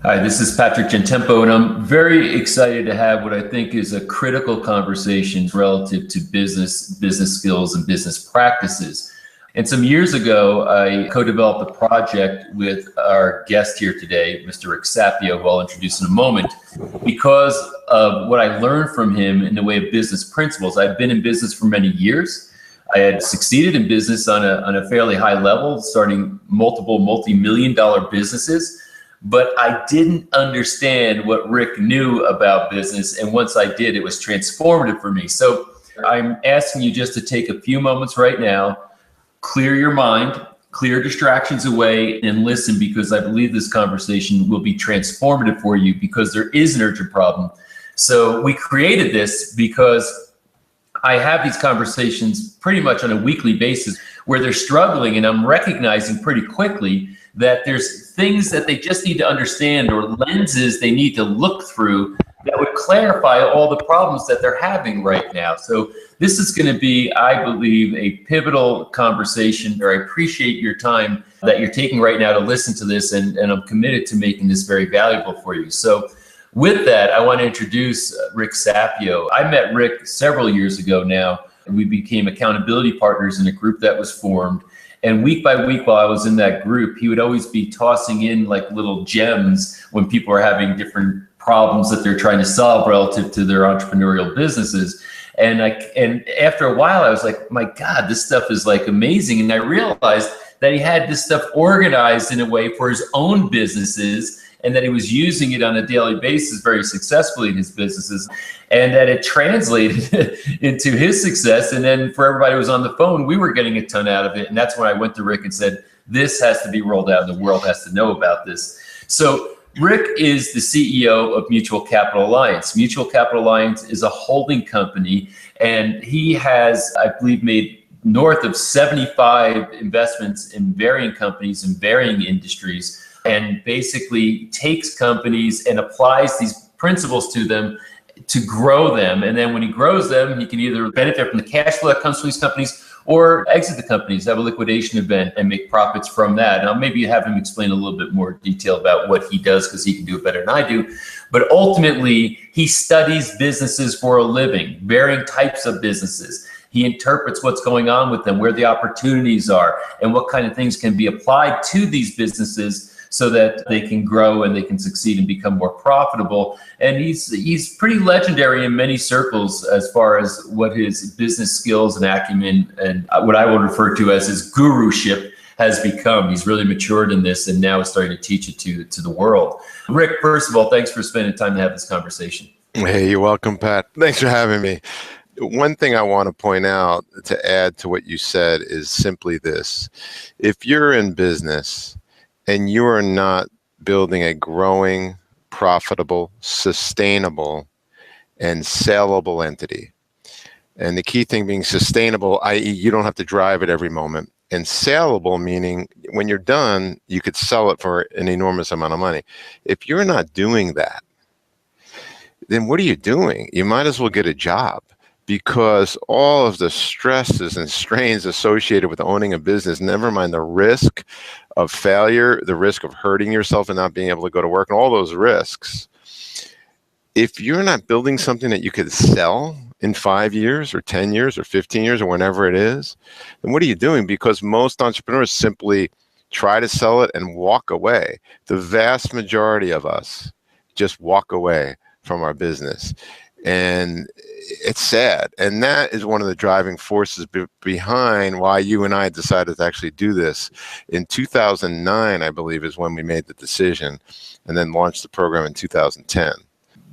Hi, this is Patrick Gentempo, and I'm very excited to have what I think is a critical conversation relative to business skills, and business practices. And some years ago, I co-developed a project with our guest here today, Mr. Rick Sapio, who I'll introduce in a moment, because of what I learned from him in the way of business principles. I've been in business for many years. I had succeeded in business on a fairly high level, starting multiple multi-million dollar businesses. But I didn't understand what Rick knew about business. And once I did, it was transformative for me. So I'm asking you just to take a few moments right now, clear your mind, clear distractions away, and listen, because I believe this conversation will be transformative for you, because there is an urgent problem. So we created this because I have these conversations pretty much on a weekly basis where they're struggling, and I'm recognizing pretty quickly that there's things that they just need to understand, or lenses they need to look through that would clarify all the problems that they're having right now. So this is going to be, I believe, a pivotal conversation. I appreciate your time that you're taking right now to listen to this, and I'm committed to making this very valuable for you. So with that, I want to introduce Rick Sapio. I met Rick several years ago now, and we became accountability partners in a group that was formed. And week by week, while I was in that group, he would always be tossing in like little gems when people are having different problems that they're trying to solve relative to their entrepreneurial businesses. And after a while, I was like, my God, this stuff is like amazing. And I realized that he had this stuff organized in a way for his own businesses, and that he was using it on a daily basis very successfully in his businesses, and that it translated into his success. And then for everybody who was on the phone, we were getting a ton out of it. And that's when I went to Rick and said, this has to be rolled out, and the world has to know about this. So Rick is the CEO of Mutual Capital Alliance. Mutual Capital Alliance is a holding company, and he has, I believe, made north of 75 investments in varying companies in varying industries, and basically takes companies and applies these principles to them to grow them. And then when he grows them, he can either benefit from the cash flow that comes from these companies, or exit the companies, have a liquidation event, and make profits from that. And I'll maybe have him explain a little bit more detail about what he does, because he can do it better than I do. But ultimately, he studies businesses for a living, varying types of businesses. He interprets what's going on with them, where the opportunities are, and what kind of things can be applied to these businesses so that they can grow and they can succeed and become more profitable. And he's pretty legendary in many circles as far as what his business skills and acumen, and what I would refer to as his guruship, has become. He's really matured in this, and now is starting to teach it to the world. Rick, first of all, thanks for spending time to have this conversation. Hey, you're welcome, Pat. Thanks for having me. One thing I want to point out to add to what you said is simply this. If you're in business and you are not building a growing, profitable, sustainable, and saleable entity, and the key thing being sustainable, i.e. you don't have to drive it every moment, and saleable meaning when you're done, you could sell it for an enormous amount of money. If you're not doing that, then what are you doing? You might as well get a job, because all of the stresses and strains associated with owning a business, never mind the risk of failure, the risk of hurting yourself and not being able to go to work, and all those risks. If you're not building something that you could sell in 5 years or 10 years or 15 years or whenever it is, then what are you doing? Because most entrepreneurs simply try to sell it and walk away. The vast majority of us just walk away from our business. And it's sad. And that is one of the driving forces behind why you and I decided to actually do this. In 2009, I believe, is when we made the decision, and then launched the program in 2010.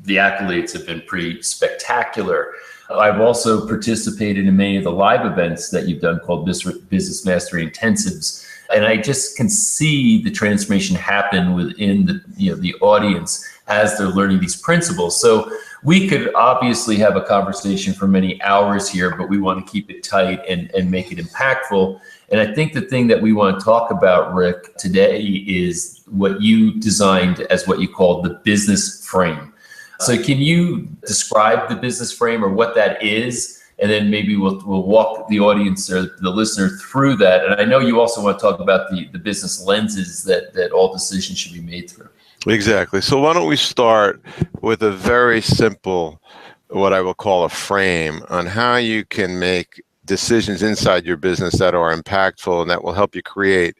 The accolades have been pretty spectacular. I've also participated in many of the live events that you've done called Business Mastery Intensives. And I just can see the transformation happen within the audience as they're learning these principles. So we could obviously have a conversation for many hours here, but we want to keep it tight and make it impactful. And I think the thing that we want to talk about, Rick, today is what you designed as what you call the business frame. So can you describe the business frame, or what that is? And then maybe we'll walk the audience or the listener through that. And I know you also want to talk about the business lenses that all decisions should be made through. Exactly. So why don't we start with a very simple, what I will call a frame on how you can make decisions inside your business that are impactful and that will help you create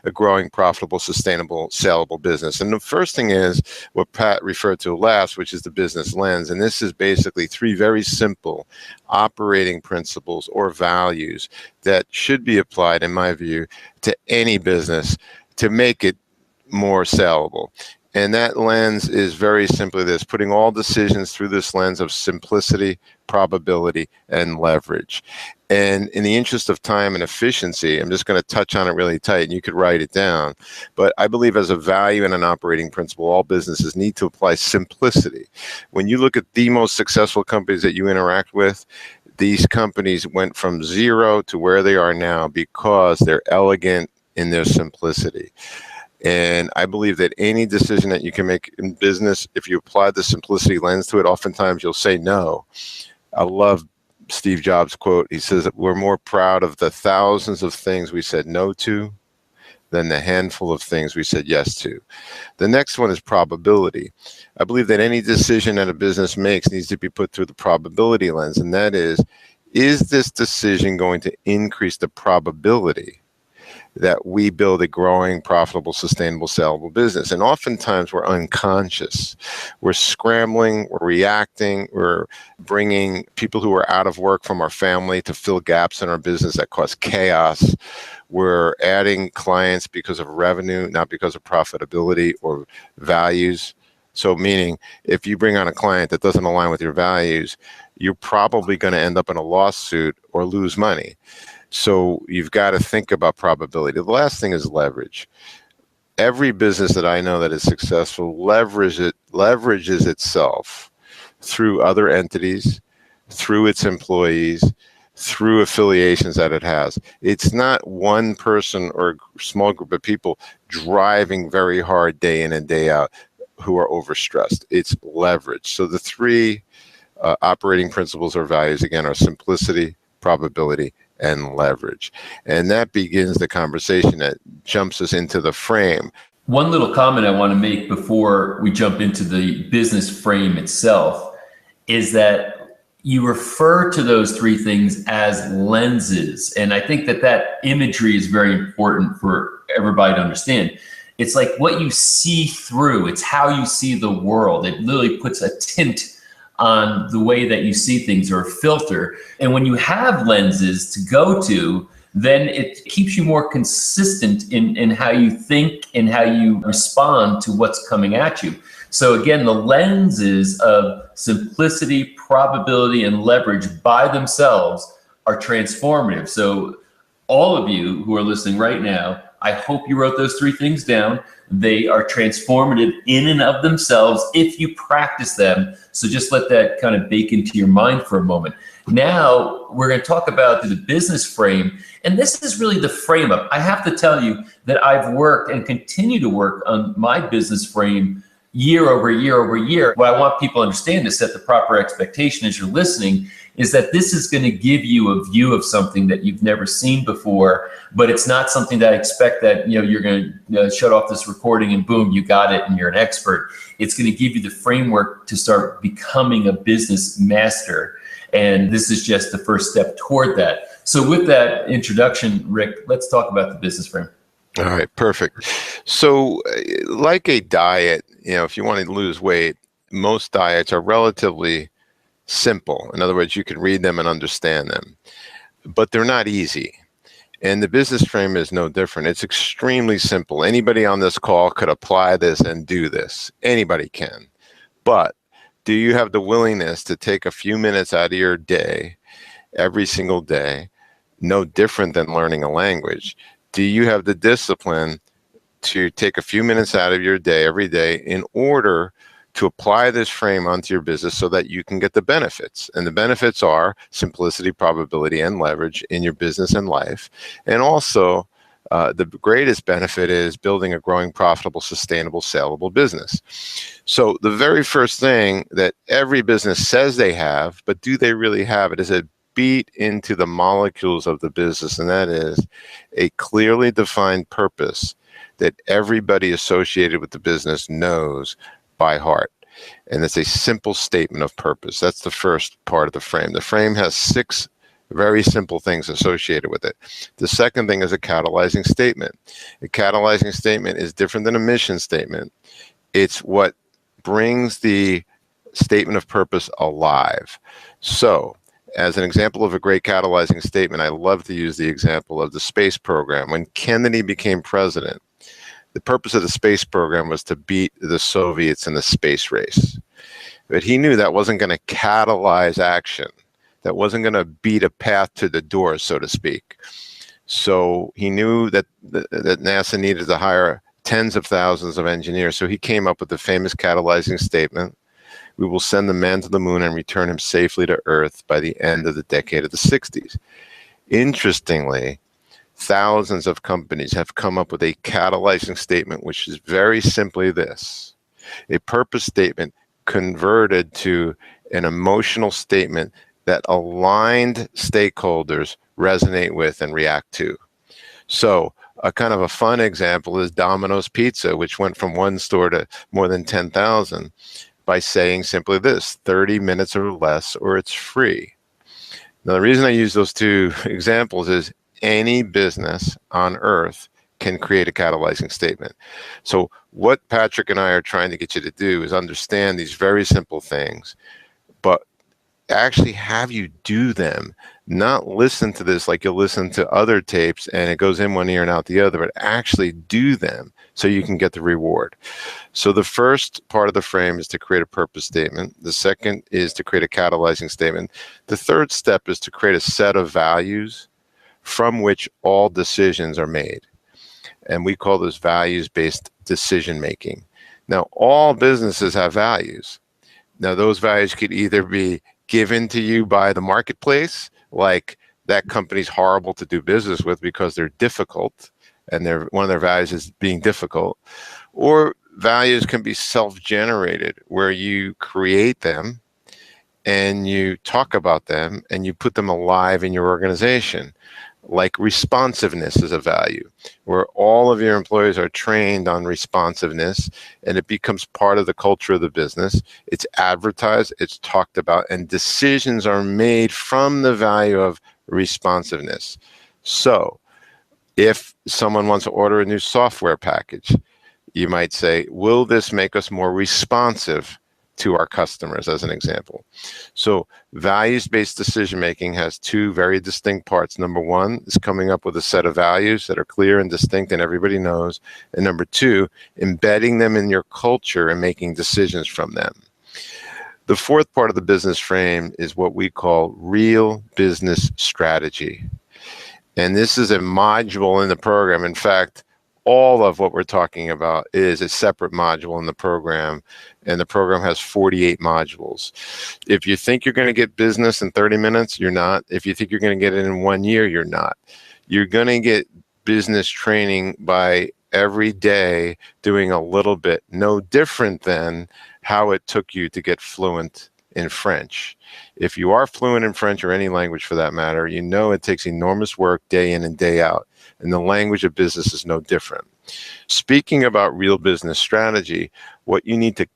a growing, profitable, sustainable, saleable business. And the first thing is what Pat referred to last, which is the business lens. And this is basically three very simple operating principles or values that should be applied, in my view, to any business to make it more saleable. And that lens is very simply this: putting all decisions through this lens of simplicity, probability, and leverage. And in the interest of time and efficiency, I'm just going to touch on it really tight, and you could write it down. But I believe as a value and an operating principle, all businesses need to apply simplicity. When you look at the most successful companies that you interact with, these companies went from zero to where they are now because they're elegant in their simplicity. And I believe that any decision that you can make in business, if you apply the simplicity lens to it, oftentimes you'll say no. I love Steve Jobs' quote. He says that we're more proud of the thousands of things we said no to than the handful of things we said yes to. The next one is probability. I believe that any decision that a business makes needs to be put through the probability lens. And that is this decision going to increase the probability that we build a growing, profitable, sustainable, saleable business? And oftentimes we're unconscious. We're scrambling, we're reacting, we're bringing people who are out of work from our family to fill gaps in our business that cause chaos. We're adding clients because of revenue, not because of profitability or values. So meaning, if you bring on a client that doesn't align with your values, you're probably going to end up in a lawsuit or lose money. So you've got to think about probability. The last thing is leverage. Every business that I know that is successful leverages itself through other entities, through its employees, through affiliations that it has. It's not one person or a small group of people driving very hard day in and day out who are overstressed. It's leverage. So the three operating principles or values, again, are simplicity, probability, and leverage. And that begins the conversation that jumps us into the frame. One little comment I want to make before we jump into the business frame itself is that you refer to those three things as lenses. And I think that imagery is very important for everybody to understand. It's like what you see through, it's how you see the world. It literally puts a tint on the way that you see things, or a filter. And when you have lenses to go to, then it keeps you more consistent in how you think and how you respond to what's coming at you. So again, the lenses of simplicity, probability, and leverage by themselves are transformative. So all of you who are listening right now, I hope you wrote those three things down. They are transformative in and of themselves if you practice them. So just let that kind of bake into your mind for a moment. Now we're going to talk about the business frame. And this is really the frame up. I have to tell you that I've worked and continue to work on my business frame year over year over year. What I want people to understand, to set the proper expectation as you're listening, is that this is going to give you a view of something that you've never seen before, but it's not something that I expect that you're going to shut off this recording and boom, you got it and you're an expert. It's going to give you the framework to start becoming a business master. And this is just the first step toward that. So with that introduction, Rick, let's talk about the business frame. All right, perfect. So like a diet, if you want to lose weight, most diets are relatively simple. In other words, you can read them and understand them, but they're not easy. And the business frame is no different. It's extremely simple. Anybody on this call could apply this and do this. Anybody can. But do you have the willingness to take a few minutes out of your day, every single day, no different than learning a language? Do you have the discipline to take a few minutes out of your day every day in order to apply this frame onto your business so that you can get the benefits? And the benefits are simplicity, probability, and leverage in your business and life. And also, the greatest benefit is building a growing, profitable, sustainable, saleable business. So the very first thing that every business says they have, but do they really have it, is a beat into the molecules of the business, and that is a clearly defined purpose that everybody associated with the business knows by heart. And it's a simple statement of purpose. That's the first part of the frame. The frame has 6 very simple things associated with it. The second thing is a catalyzing statement. A catalyzing statement is different than a mission statement. It's what brings the statement of purpose alive. So, as an example of a great catalyzing statement, I love to use the example of the space program. When Kennedy became president, the purpose of the space program was to beat the Soviets in the space race. But he knew that wasn't going to catalyze action. That wasn't going to beat a path to the door, so to speak. So he knew that NASA needed to hire tens of thousands of engineers. So he came up with the famous catalyzing statement: "We will send the man to the moon and return him safely to Earth by the end of the decade of the 60s. Interestingly, thousands of companies have come up with a catalyzing statement, which is very simply this: a purpose statement converted to an emotional statement that aligned stakeholders resonate with and react to. So a kind of a fun example is Domino's Pizza, which went from 1 store to more than 10,000 by saying simply this: 30 minutes or less, or it's free. Now, the reason I use those 2 examples is any business on earth can create a catalyzing statement. So what Patrick and I are trying to get you to do is understand these very simple things, but actually have you do them, not listen to this like you'll listen to other tapes and it goes in one ear and out the other, but actually do them so you can get the reward. So the first part of the frame is to create a purpose statement. The second is to create a catalyzing statement. The third step is to create a set of values from which all decisions are made. And we call this values-based decision making. Now, all businesses have values. Now, those values could either be given to you by the marketplace, like that company's horrible to do business with because they're difficult, and one of their values is being difficult, or values can be self-generated, where you create them and you talk about them and you put them alive in your organization. Like responsiveness is a value, where all of your employees are trained on responsiveness and it becomes part of the culture of the business. It's advertised, it's talked about, and decisions are made from the value of responsiveness. So if someone wants to order a new software package, you might say, will this make us more responsive to our customers, as an example? So values-based decision-making has 2 very distinct parts. Number 1 is coming up with a set of values that are clear and distinct and everybody knows. And number 2, embedding them in your culture and making decisions from them. The fourth part of the business frame is what we call real business strategy. And this is a module in the program. In fact, all of what we're talking about is a separate module in the program, and the program has 48 modules. If you think you're going to get business in 30 minutes, you're not. If you think you're going to get it in 1 year, you're not. You're going to get business training by every day doing a little bit, no different than how it took you to get fluent in French. If you are fluent in French, or any language for that matter, you know it takes enormous work day in and day out. And the language of business is no different. Speaking about real business strategy, what you need to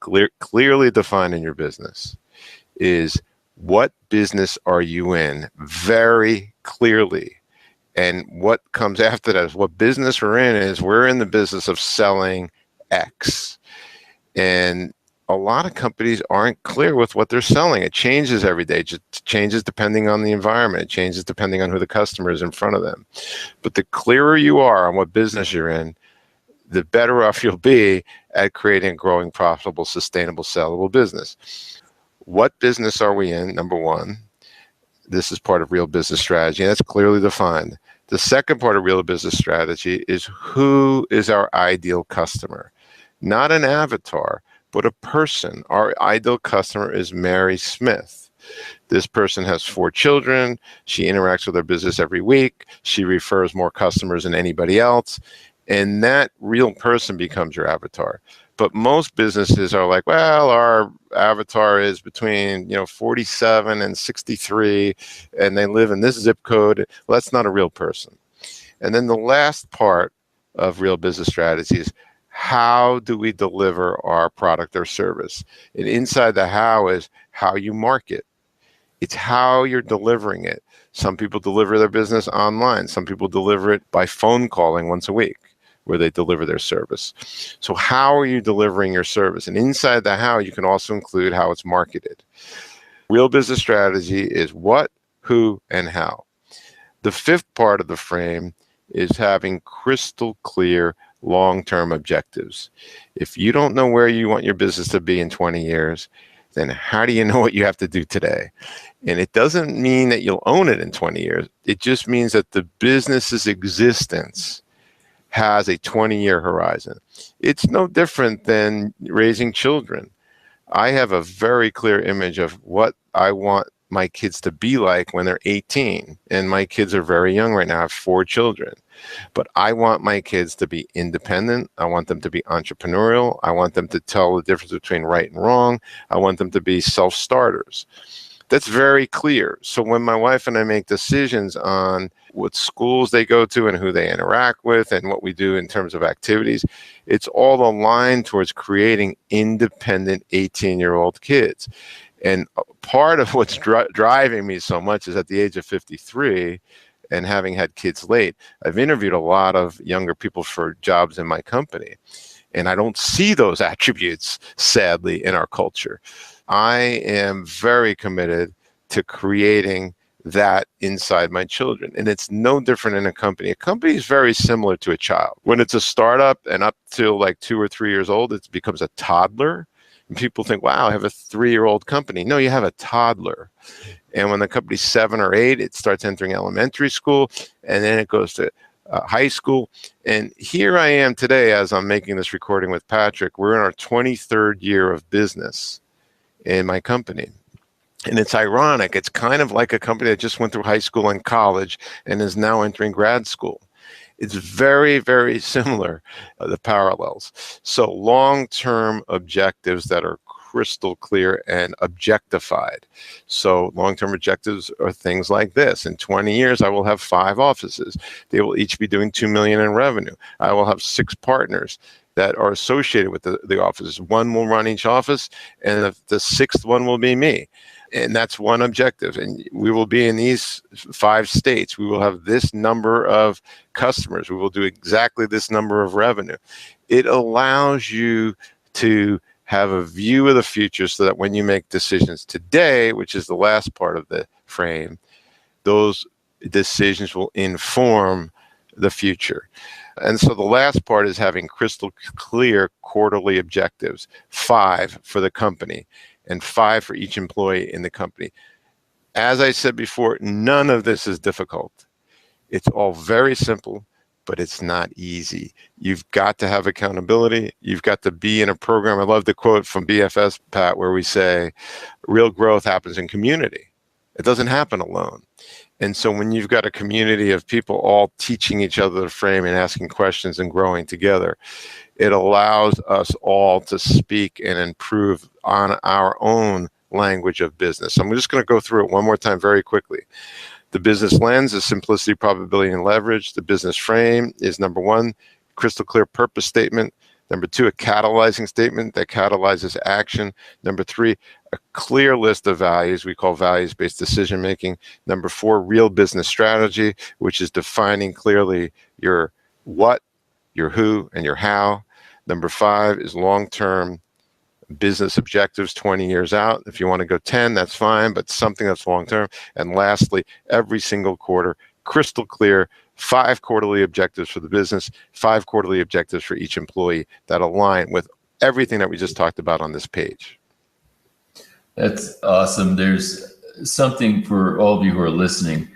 clearly define in your business is, what business are you in, very clearly. And what comes after that is, what business we're in is, we're in the business of selling X. And a lot of companies aren't clear with what they're selling. It changes every day. It changes depending on the environment. It changes depending on who the customer is in front of them. But the clearer you are on what business you're in, the better off you'll be at creating a growing, profitable, sustainable, sellable business. What business are we in? Number 1, this is part of real business strategy, and that's clearly defined. The second part of real business strategy is, who is our ideal customer? Not an avatar, but a person. Our ideal customer is Mary Smith. This person has 4 children. She interacts with our business every week. She refers more customers than anybody else. And that real person becomes your avatar. But most businesses are like, well, our avatar is between 47 and 63, and they live in this zip code. Well, that's not a real person. And then the last part of real business strategies. How do we deliver our product or service? And inside the how is how you market. It's how you're delivering it. Some people deliver their business online. Some people deliver it by phone calling once a week, where they deliver their service. So how are you delivering your service? And inside the how, you can also include how it's marketed. Real business strategy is what, who, and how. The fifth part of the frame is having crystal clear long-term objectives. If you don't know where you want your business to be in 20 years, then how do you know what you have to do today? And it doesn't mean that you'll own it in 20 years. It just means that the business's existence has a 20-year horizon. It's no different than raising children. I have a very clear image of what I want my kids to be like when they're 18. And my kids are very young right now. I have 4 children. But I want my kids to be independent. I want them to be entrepreneurial. I want them to tell the difference between right and wrong. I want them to be self-starters. That's very clear. So when my wife and I make decisions on what schools they go to and who they interact with and what we do in terms of activities, it's all aligned towards creating independent 18-year-old kids. And part of what's driving me so much is at the age of 53 and having had kids late, I've interviewed a lot of younger people for jobs in my company. And I don't see those attributes, sadly, in our culture. I am very committed to creating that inside my children. And it's no different in a company. A company is very similar to a child. When it's a startup and up till like 2 or 3 years old, it becomes a toddler. And people think, wow, I have a 3-year-old company. No, you have a toddler. And when the company's 7 or 8, it starts entering elementary school, and then it goes to high school. And here I am today, as I'm making this recording with Patrick, we're in our 23rd year of business in my company. And it's ironic. It's kind of like a company that just went through high school and college and is now entering grad school. It's very, very similar, the parallels. So long-term objectives that are crystal clear and objectified. So long-term objectives are things like this. In 20 years, I will have 5 offices. They will each be doing $2 million in revenue. I will have 6 partners that are associated with the offices. 1 will run each office, and the 6th one will be me. And that's one objective. And we will be in these 5 states. We will have this number of customers. We will do exactly this number of revenue. It allows you to have a view of the future so that when you make decisions today, which is the last part of the frame, those decisions will inform the future. And so the last part is having crystal clear quarterly objectives, 5 for the company and 5 for each employee in the company. As I said before, none of this is difficult. It's all very simple, but it's not easy. You've got to have accountability. You've got to be in a program. I love the quote from BFS, Pat, where we say, real growth happens in community. It doesn't happen alone. And so when you've got a community of people all teaching each other the frame and asking questions and growing together, it allows us all to speak and improve on our own language of business. I'm just going to go through it one more time very quickly. The business lens is simplicity, probability, and leverage. The business frame is number 1, crystal clear purpose statement. Number 2, a catalyzing statement that catalyzes action. Number 3, a clear list of values we call values-based decision-making. Number 4, real business strategy, which is defining clearly your what, your who, and your how. Number 5 is long-term business objectives 20 years out. If you want to go 10, that's fine, but something that's long-term. And lastly, every single quarter, crystal clear, 5 quarterly objectives for the business, 5 quarterly objectives for each employee that align with everything that we just talked about on this page. That's awesome. There's something for all of you who are listening.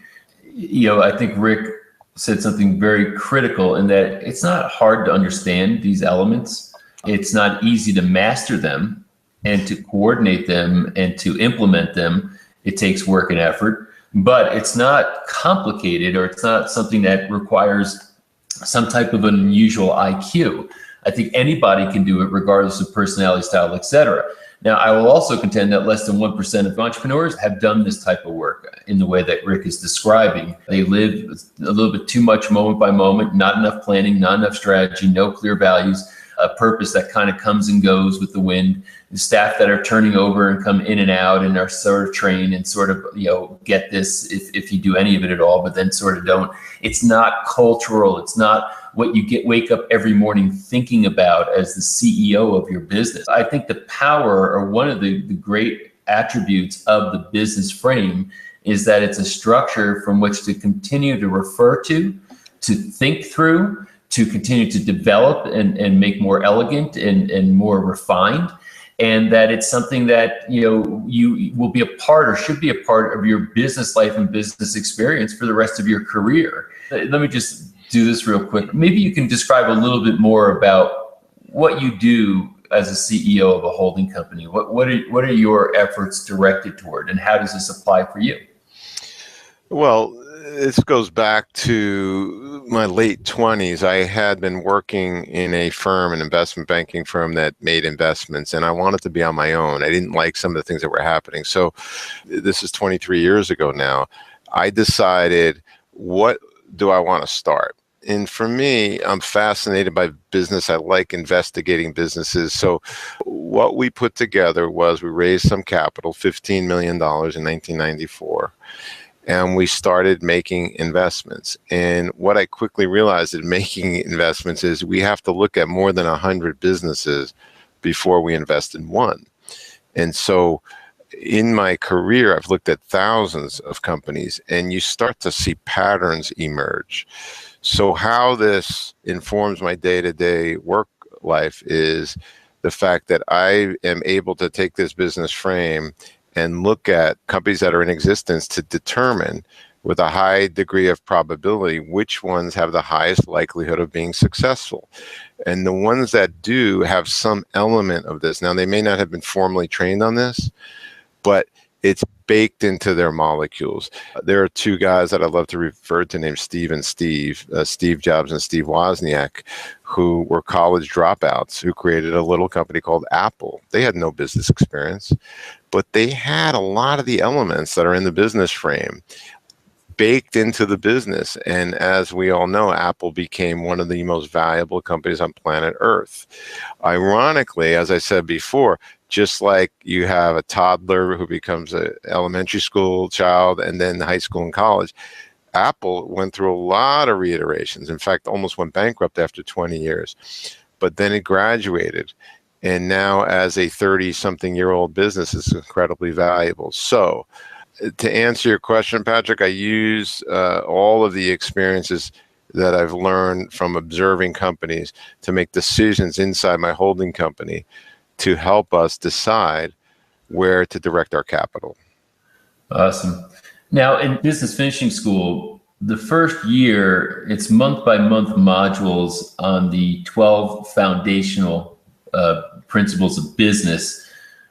I think Rick said something very critical in that it's not hard to understand these elements. It's not easy to master them and to coordinate them and to implement them. It takes work and effort, but it's not complicated, or it's not something that requires some type of unusual IQ. I think anybody can do it regardless of personality, style, etc. Now, I will also contend that less than 1% of entrepreneurs have done this type of work in the way that Rick is describing. They live a little bit too much moment by moment, not enough planning, not enough strategy, no clear values, a purpose that kind of comes and goes with the wind, the staff that are turning over and come in and out and are sort of trained and sort of, get this if you do any of it at all, but then sort of don't. It's not cultural. It's not what you wake up every morning thinking about as the CEO of your business. I think the power, or one of the great attributes of the business frame, is that it's a structure from which to continue to refer to think through, to continue to develop and make more elegant and more refined. And that it's something that you will be a part, or should be a part of your business life and business experience for the rest of your career. Let me just do this real quick. Maybe you can describe a little bit more about what you do as a CEO of a holding company. What are your efforts directed toward, and how does this apply for you? Well, this goes back to my late 20s. I had been working in a firm, an investment banking firm that made investments, and I wanted to be on my own. I didn't like some of the things that were happening. So this is 23 years ago now. I decided, what do I want to start? And for me, I'm fascinated by business. I like investigating businesses. So what we put together was, we raised some capital, $15 million in 1994. And we started making investments. And what I quickly realized in making investments is we have to look at more than 100 businesses before we invest in one. And so in my career, I've looked at thousands of companies, and you start to see patterns emerge. So how this informs my day-to-day work life is the fact that I am able to take this business frame and look at companies that are in existence to determine, with a high degree of probability, which ones have the highest likelihood of being successful. And the ones that do have some element of this. Now, they may not have been formally trained on this, but it's baked into their molecules. There are two guys that I love to refer to named Steve and Steve, Steve Jobs and Steve Wozniak, who were college dropouts who created a little company called Apple. They had no business experience, but they had a lot of the elements that are in the business frame baked into the business. And as we all know, Apple became one of the most valuable companies on planet Earth. Ironically, as I said before, just like you have a toddler who becomes an elementary school child and then high school and college, Apple went through a lot of reiterations. In fact, almost went bankrupt after 20 years. But then it graduated. And now, as a 30-something-year-old business, it's incredibly valuable. So to answer your question, Patrick, I use all of the experiences that I've learned from observing companies to make decisions inside my holding company to help us decide where to direct our capital. Awesome. Now, in business finishing school, the first year, it's month-by-month modules on the 12 foundational principles of business,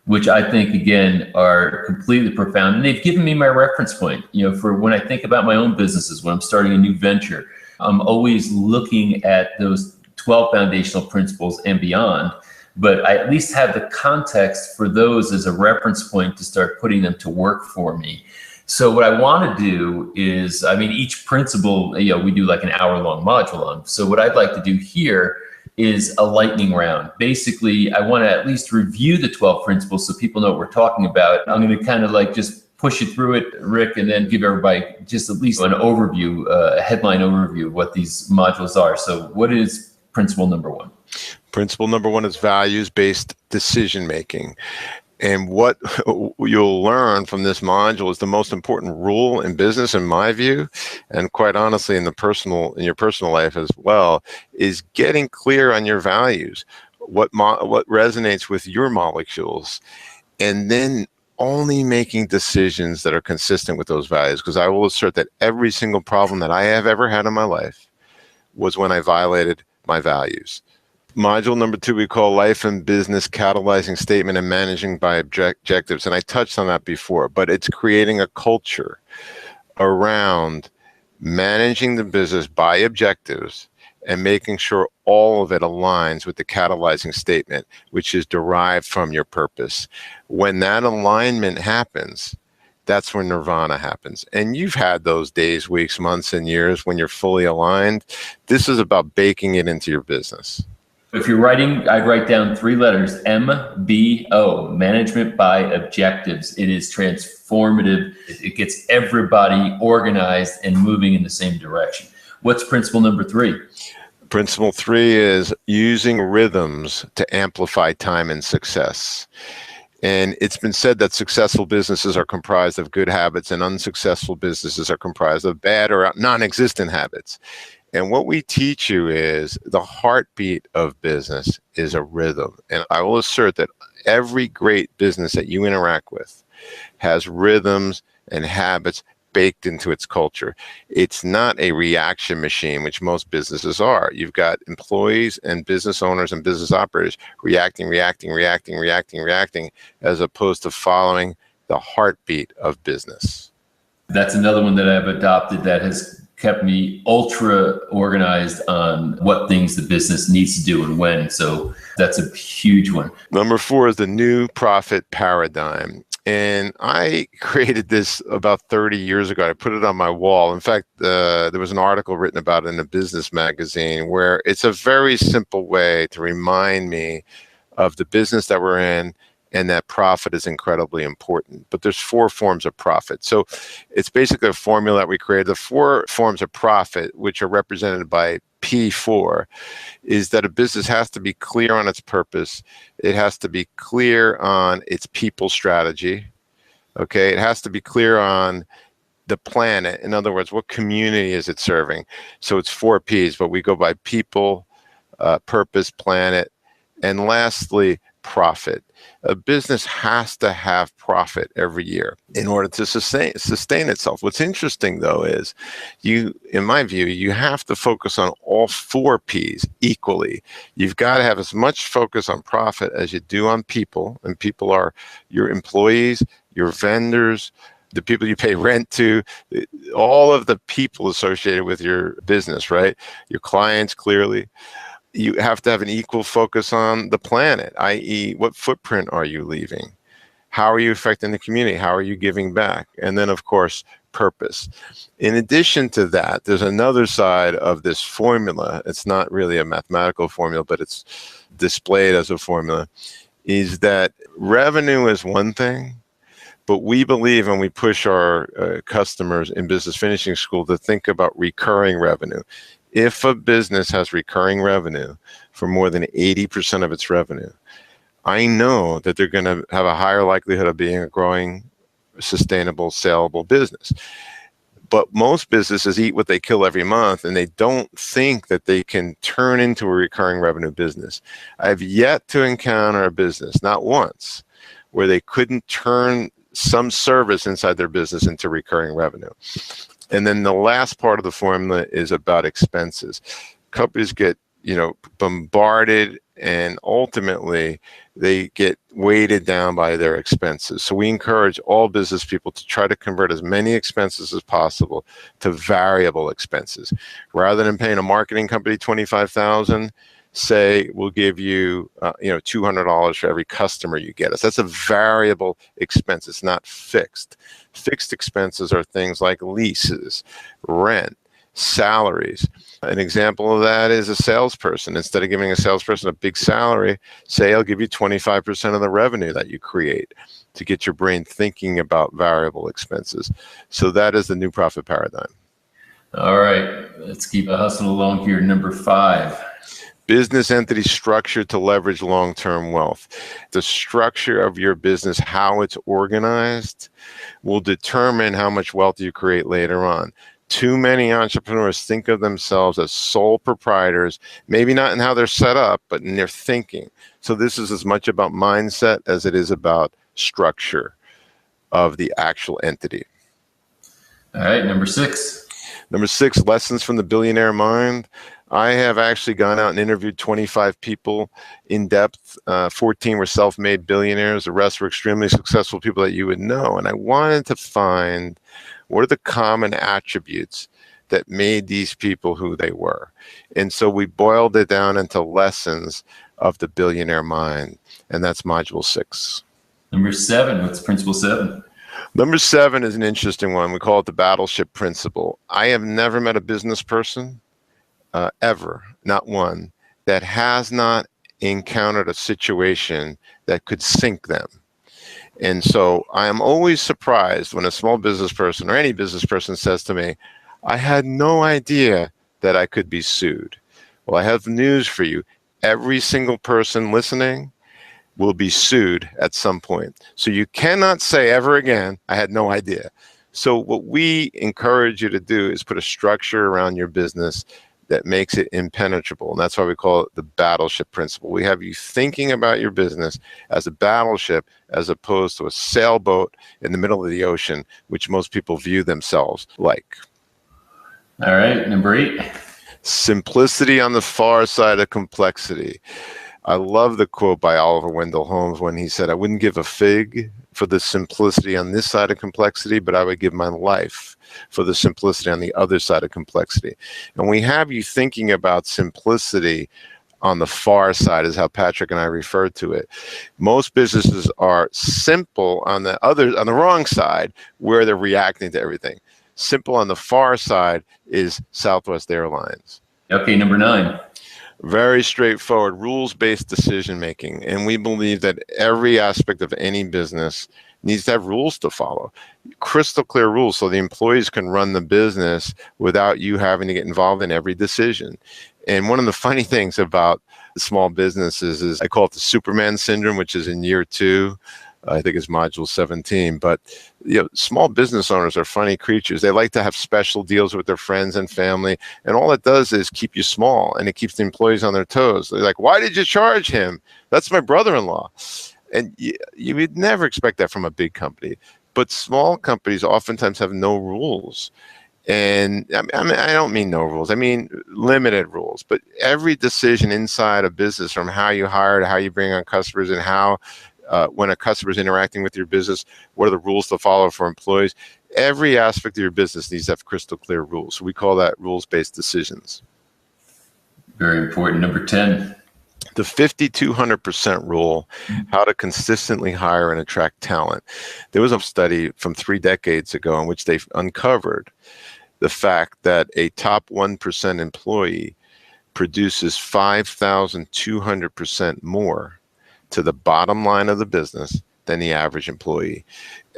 which I think, again, are completely profound. And they've given me my reference point, for when I think about my own businesses, when I'm starting a new venture. I'm always looking at those 12 foundational principles and beyond, but I at least have the context for those as a reference point to start putting them to work for me. So what I want to do is, each principle, we do like an hour-long module on. So what I'd like to do here is a lightning round. Basically, I want to at least review the 12 principles so people know what we're talking about. I'm going to kind of like just push you through it, Rick, and then give everybody just at least an overview, a headline overview of what these modules are. So what is principle number one? Principle number one is values-based decision-making. And what you'll learn from this module is the most important rule in business, in my view, and quite honestly, in your personal life as well, is getting clear on your values, what resonates with your molecules, and then only making decisions that are consistent with those values. Because I will assert that every single problem that I have ever had in my life was when I violated my values. Module number two, we call Life and Business Catalyzing Statement and Managing by Objectives. And I touched on that before, but it's creating a culture around managing the business by objectives and making sure all of it aligns with the catalyzing statement, which is derived from your purpose. When that alignment happens, that's when nirvana happens. And you've had those days, weeks, months, and years when you're fully aligned. This is about baking it into your business. If you're writing, I'd write down 3 letters, MBO, Management by Objectives. It is transformative. It gets everybody organized and moving in the same direction. What's principle number 3? Principle 3 is using rhythms to amplify time and success. And it's been said that successful businesses are comprised of good habits and unsuccessful businesses are comprised of bad or non-existent habits. And what we teach you is the heartbeat of business is a rhythm. And I will assert that every great business that you interact with has rhythms and habits baked into its culture. It's not a reaction machine, which most businesses are. You've got employees and business owners and business operators reacting, as opposed to following the heartbeat of business. That's another one that I've adopted that has kept me ultra organized on what things the business needs to do and when. So that's a huge one. Number 4 is the new profit paradigm. And I created this about 30 years ago. I put it on my wall. In fact, there was an article written about it in a business magazine where it's a very simple way to remind me of the business that we're in and that profit is incredibly important. But there's 4 forms of profit. So it's basically a formula that we created. The 4 forms of profit, which are represented by P4, is that a business has to be clear on its purpose. It has to be clear on its people strategy. Okay, it has to be clear on the planet. In other words, what community is it serving? So it's 4 Ps, but we go by people, purpose, planet, and lastly, profit. A business has to have profit every year in order to sustain itself. What's interesting, though, is in my view, you have to focus on all 4 Ps equally. You've got to have as much focus on profit as you do on people, and people are your employees, your vendors, the people you pay rent to, all of the people associated with your business, right? Your clients, clearly. You have to have an equal focus on the planet, i.e., what footprint are you leaving? How are you affecting the community? How are you giving back? And then, of course, purpose. In addition to that, there's another side of this formula. It's not really a mathematical formula, but it's displayed as a formula, is that revenue is one thing, but we believe and we push our customers in business finishing school to think about recurring revenue. If a business has recurring revenue for more than 80% of its revenue, I know that they're going to have a higher likelihood of being a growing, sustainable, saleable business. But most businesses eat what they kill every month, and they don't think that they can turn into a recurring revenue business. I've yet to encounter a business, not once, where they couldn't turn some service inside their business into recurring revenue. And then the last part of the formula is about expenses. Companies get, bombarded, and ultimately they get weighted down by their expenses. So we encourage all business people to try to convert as many expenses as possible to variable expenses. Rather than paying a marketing company $25,000, say we'll give you $200 for every customer you get us. That's a variable expense. It's not fixed. Fixed expenses are things like leases, rent, salaries. An example of that is a salesperson. Instead of giving a salesperson a big salary, say I'll give you 25% of the revenue that you create to get your brain thinking about variable expenses. So that is the new profit paradigm. All right, let's keep hustling along here. Number 5. Business entity structure to leverage long-term wealth. The structure of your business, how it's organized, will determine how much wealth you create later on. Too many entrepreneurs think of themselves as sole proprietors, maybe not in how they're set up, but in their thinking. So this is as much about mindset as it is about structure of the actual entity. All right, number 6. Number 6, lessons from the billionaire mind. I have actually gone out and interviewed 25 people in depth. 14 were self-made billionaires. The rest were extremely successful people that you would know. And I wanted to find what are the common attributes that made these people who they were. And so we boiled it down into lessons of the billionaire mind, and that's module 6. Number 7, what's principle 7? Number 7 is an interesting one. We call it the battleship principle. I have never met a business person, ever, not one, that has not encountered a situation that could sink them. And so I am always surprised when a small business person or any business person says to me, I had no idea that I could be sued. Well, I have news for you. Every single person listening will be sued at some point. So you cannot say ever again, I had no idea. So what we encourage you to do is put a structure around your business that makes it impenetrable. And that's why we call it the battleship principle. We have you thinking about your business as a battleship as opposed to a sailboat in the middle of the ocean, which most people view themselves like. All right, number 8. Simplicity on the far side of complexity. I love the quote by Oliver Wendell Holmes when he said, I wouldn't give a fig for the simplicity on this side of complexity, but I would give my life for the simplicity on the other side of complexity. And we have you thinking about simplicity on the far side is how Patrick and I refer to it. Most businesses are simple on the wrong side where they're reacting to everything. Simple on the far side is Southwest Airlines. Okay, number 9. Very straightforward, rules-based decision-making. And we believe that every aspect of any business needs to have rules to follow. Crystal clear rules so the employees can run the business without you having to get involved in every decision. And one of the funny things about small businesses is I call it the Superman syndrome, which is in year 2. I think it's module 17. But small business owners are funny creatures. They like to have special deals with their friends and family. And all it does is keep you small, and it keeps the employees on their toes. They're like, why did you charge him? That's my brother-in-law. And you would never expect that from a big company. But small companies oftentimes have no rules. And I don't mean no rules. I mean limited rules. But every decision inside a business, from how you hire to how you bring on customers and how when a customer is interacting with your business, what are the rules to follow for employees? Every aspect of your business needs to have crystal clear rules. So we call that rules-based decisions. Very important. Number 10. The 5,200% rule, how to consistently hire and attract talent. There was a study from 3 decades ago in which they uncovered the fact that a top 1% employee produces 5,200% more to the bottom line of the business than the average employee.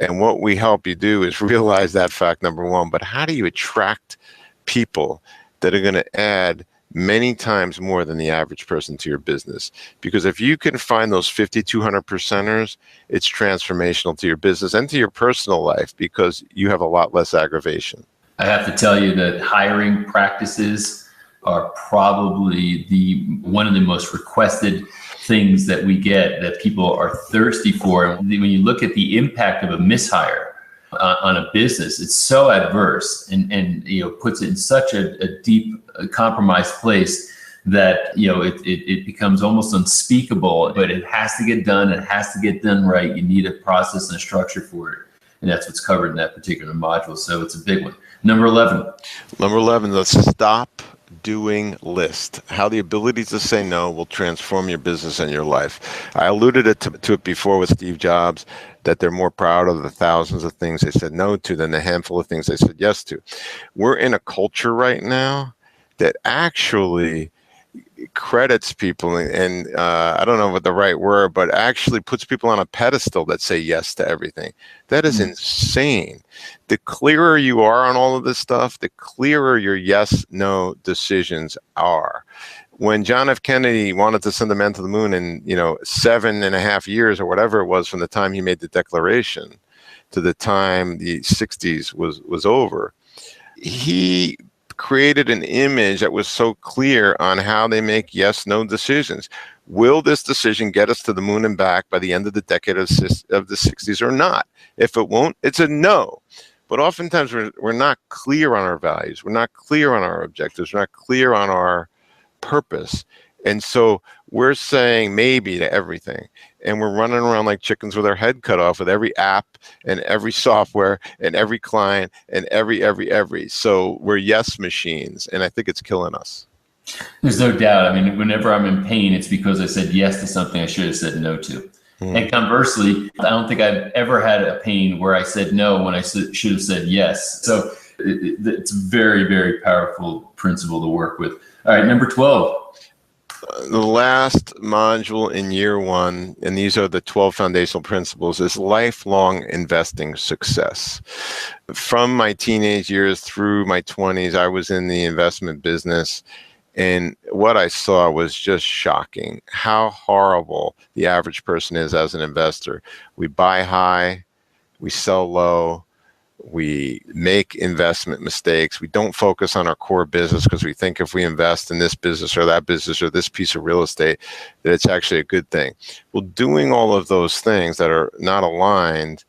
And what we help you do is realize that fact, number 1, but how do you attract people that are going to add many times more than the average person to your business? Because if you can find those 5,200%ers, it's transformational to your business and to your personal life because you have a lot less aggravation. I have to tell you that hiring practices are probably one of the most requested things that we get, that people are thirsty for. And when you look at the impact of a mishire on a business, it's so adverse and puts it in such a deep compromised place that it becomes almost unspeakable. But it has to get done. It has to get done right. You need a process and a structure for it, and that's what's covered in that particular module. So it's a big one. Number 11. Number 11. The stop doing list. How the ability to say no will transform your business and your life. I alluded to it before with Steve Jobs, that they're more proud of the thousands of things they said no to than the handful of things they said yes to. We're in a culture right now that actually credits people and I don't know what the right word, but actually puts people on a pedestal that say yes to everything. That is insane. The clearer you are on all of this stuff, the clearer your yes, no decisions are. When John F. Kennedy wanted to send a man to the moon in 7.5 years or whatever it was from the time he made the declaration to the time the 60s was over, he created an image that was so clear on how they make yes, no decisions. Will this decision get us to the moon and back by the end of the decade of the 60s or not? If it won't, it's a no. But oftentimes we're not clear on our values. We're not clear on our objectives. We're not clear on our purpose. And so we're saying maybe to everything. and we're running around like chickens with our head cut off with every app and every software and every client and every. So we're yes machines, and I think it's killing us. There's no doubt. I mean, whenever I'm in pain, it's because I said yes to something I should have said no to. And conversely, I don't think I've ever had a pain where I said no when I should have said yes. So it's a very, very powerful principle to work with. All right, number 12. The last module in year 1, and these are the 12 foundational principles, is lifelong investing success. From my teenage years through my 20s, I was in the investment business. And what I saw was just shocking how horrible the average person is as an investor. We buy high, we sell low, we make investment mistakes. We don't focus on our core business because we think if we invest in this business or that business or this piece of real estate, that it's actually a good thing. Well, doing all of those things that are not aligned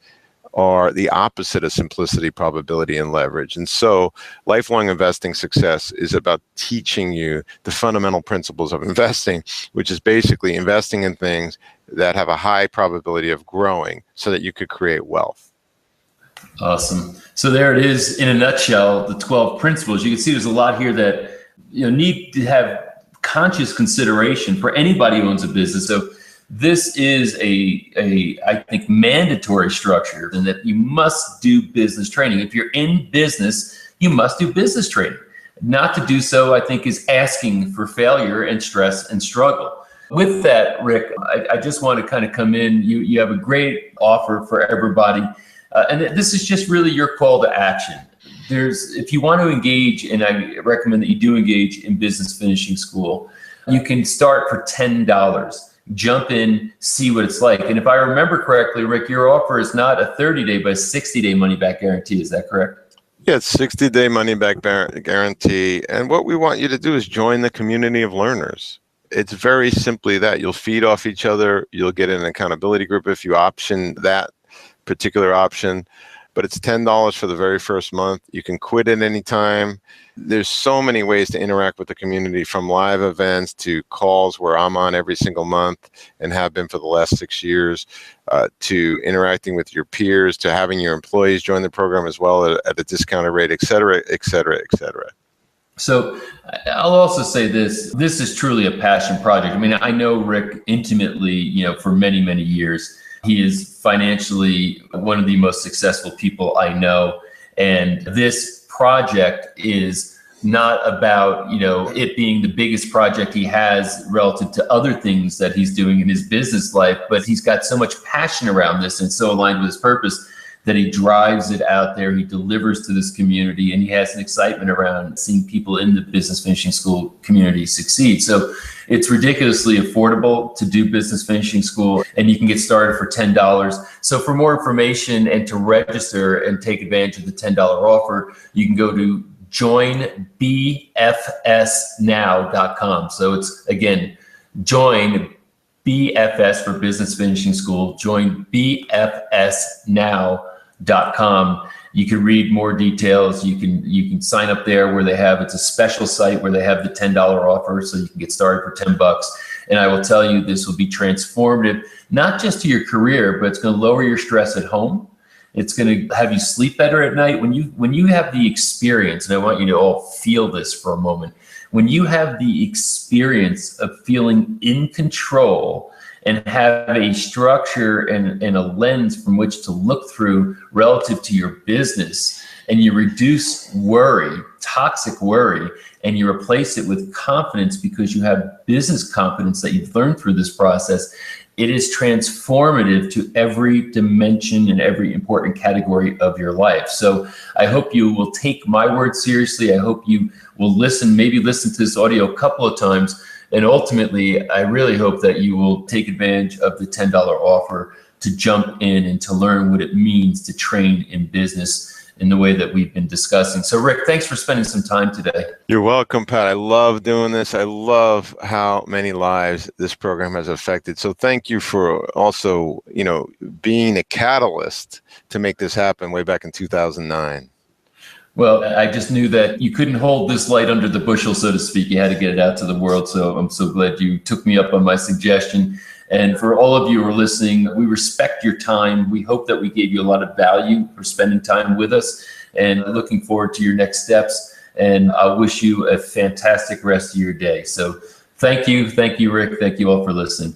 are the opposite of simplicity, probability, and leverage. And so lifelong investing success is about teaching you the fundamental principles of investing, which is basically investing in things that have a high probability of growing so that you could create wealth. Awesome. So there it is in a nutshell, the 12 principles. You can see there's a lot here that need to have conscious consideration for anybody who owns a business. So this is I think, mandatory structure, and that you must do business training. If you're in business, you must do business training. Not to do so, I think, is asking for failure and stress and struggle. With that, Rick, I just want to kind of come in. You have a great offer for everybody. And this is just really your call to action. If you want to engage, and I recommend that you do engage in Business Finishing School, you can start for $10. Jump in, see what it's like. And if I remember correctly, Rick, your offer is not a 30-day, but a 60-day money-back guarantee. Is that correct? Yeah, it's 60-day money-back guarantee. And what we want you to do is join the community of learners. It's very simply that. You'll feed off each other. You'll get an accountability group if you option that particular option. But it's $10 for the very first month. You can quit at any time. There's so many ways to interact with the community, from live events to calls where I'm on every single month and have been for the last 6 years, to interacting with your peers, to having your employees join the program as well at a discounted rate, et cetera, et cetera, et cetera. So I'll also say this is truly a passion project. I mean, I know Rick intimately, for many, many years. He is financially one of the most successful people I know. And this project is not about, it being the biggest project he has relative to other things that he's doing in his business life, but he's got so much passion around this and so aligned with his purpose that he drives it out there. He delivers to this community, and he has an excitement around seeing people in the Business Finishing School community succeed. So it's ridiculously affordable to do Business Finishing School, and you can get started for $10. So for more information and to register and take advantage of the $10 offer, you can go to joinbfsnow.com. So it's, again, join BFS for Business Finishing School, join bfsnow.com. You can read more details. You can sign up there where they have, it's a special site where they have the $10 offer, so you can get started for $10. And I will tell you, this will be transformative, not just to your career, but it's going to lower your stress at home. It's going to have you sleep better at night. When you have the experience, and I want you to all feel this for a moment, when you have the experience of feeling in control and have a structure and a lens from which to look through relative to your business, and you reduce worry, toxic worry, and you replace it with confidence because you have business confidence that you've learned through this process, it is transformative to every dimension and every important category of your life. So I hope you will take my word seriously. I hope you will maybe listen to this audio a couple of times. And ultimately, I really hope that you will take advantage of the $10 offer to jump in and to learn what it means to train in business in the way that we've been discussing. So Rick, thanks for spending some time today. You're welcome, Pat. I love doing this. I love how many lives this program has affected. So thank you for also, being a catalyst to make this happen way back in 2009. Well, I just knew that you couldn't hold this light under the bushel, so to speak. You had to get it out to the world. So I'm so glad you took me up on my suggestion. And for all of you who are listening, we respect your time. We hope that we gave you a lot of value for spending time with us, and looking forward to your next steps. And I wish you a fantastic rest of your day. So thank you, Rick. Thank you all for listening.